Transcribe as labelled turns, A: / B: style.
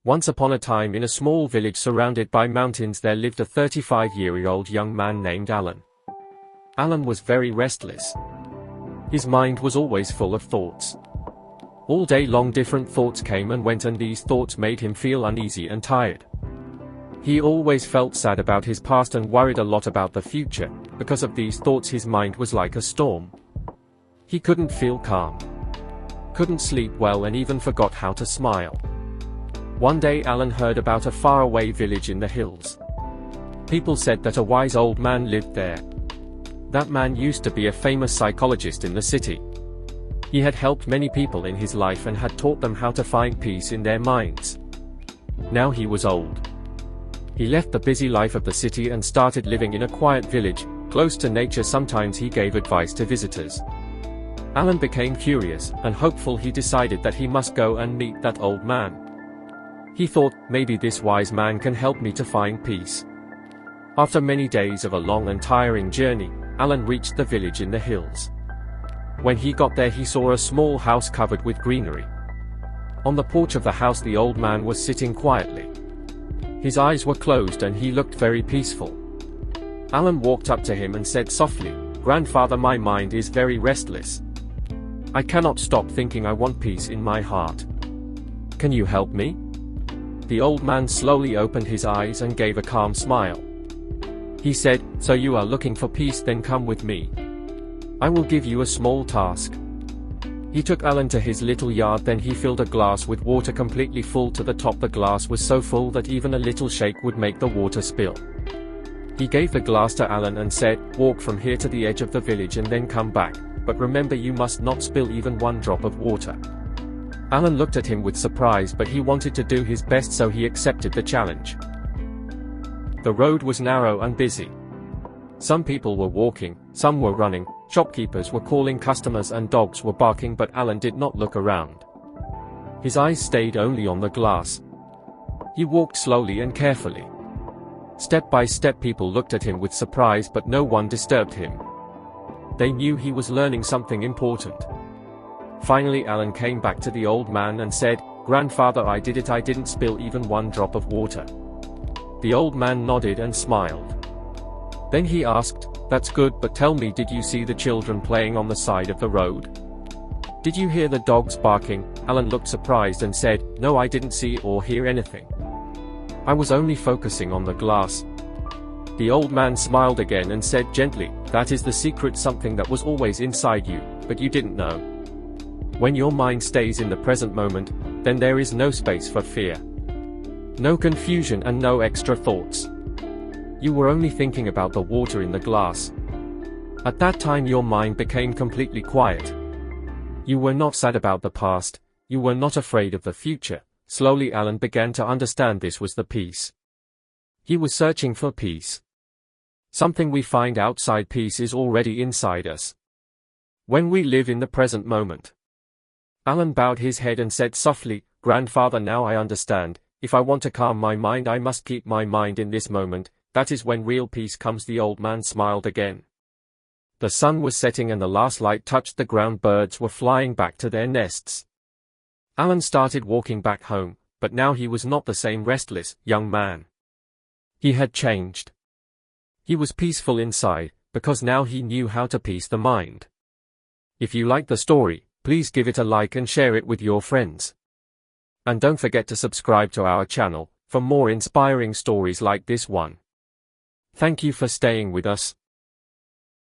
A: Once upon a time in a small village surrounded by mountains there lived a 35-year-old young man named Allan. Allan was very restless. His mind was always full of thoughts. All day long different thoughts came and went, and these thoughts made him feel uneasy and tired. He always felt sad about his past and worried a lot about the future. Because of these thoughts his mind was like a storm. He couldn't feel calm, couldn't sleep well, and even forgot how to smile. One day Allan heard about a faraway village in the hills. People said that a wise old man lived there. That man used to be a famous psychologist in the city. He had helped many people in his life and had taught them how to find peace in their minds. Now he was old. He left the busy life of the city and started living in a quiet village, close to nature. Sometimes he gave advice to visitors. Allan became curious and hopeful. He decided that he must go and meet that old man. He thought, maybe this wise man can help me to find peace. After many days of a long and tiring journey, Allan reached the village in the hills. When he got there he saw a small house covered with greenery. On the porch of the house the old man was sitting quietly. His eyes were closed and he looked very peaceful. Allan walked up to him and said softly, "Grandfather, my mind is very restless. I cannot stop thinking. I want peace in my heart. Can you help me?" The old man slowly opened his eyes and gave a calm smile. He said, "So you are looking for peace? Then come with me. I will give you a small task." He took Allan to his little yard. Then he filled a glass with water completely full to the top. The glass was so full that even a little shake would make the water spill. He gave the glass to Allan and said, "Walk from here to the edge of the village and then come back, but remember you must not spill even one drop of water." Allan looked at him with surprise, but he wanted to do his best, so he accepted the challenge. The road was narrow and busy. Some people were walking, some were running, shopkeepers were calling customers and dogs were barking, but Allan did not look around. His eyes stayed only on the glass. He walked slowly and carefully. Step by step people looked at him with surprise, but no one disturbed him. They knew he was learning something important. Finally Allan came back to the old man and said, "Grandfather, I did it. I didn't spill even one drop of water." The old man nodded and smiled. Then he asked, "That's good, but tell me, did you see the children playing on the side of the road? Did you hear the dogs barking?" Allan looked surprised and said, "No, I didn't see or hear anything. I was only focusing on the glass." The old man smiled again and said gently, "That is the secret, something that was always inside you, but you didn't know. When your mind stays in the present moment, then there is no space for fear, no confusion and no extra thoughts. You were only thinking about the water in the glass. At that time your mind became completely quiet. You were not sad about the past, you were not afraid of the future." Slowly Allan began to understand this was the peace. He was searching for peace. Something we find outside peace is already inside us, when we live in the present moment. Allan bowed his head and said softly, "Grandfather, now I understand. If I want to calm my mind, I must keep my mind in this moment. That is when real peace comes." The old man smiled again. The sun was setting and the last light touched the ground. Birds were flying back to their nests. Allan started walking back home, but now he was not the same restless young man. He had changed. He was peaceful inside, because now he knew how to peace the mind. If you like the story, please give it a like and share it with your friends. And don't forget to subscribe to our channel for more inspiring stories like this one. Thank you for staying with us.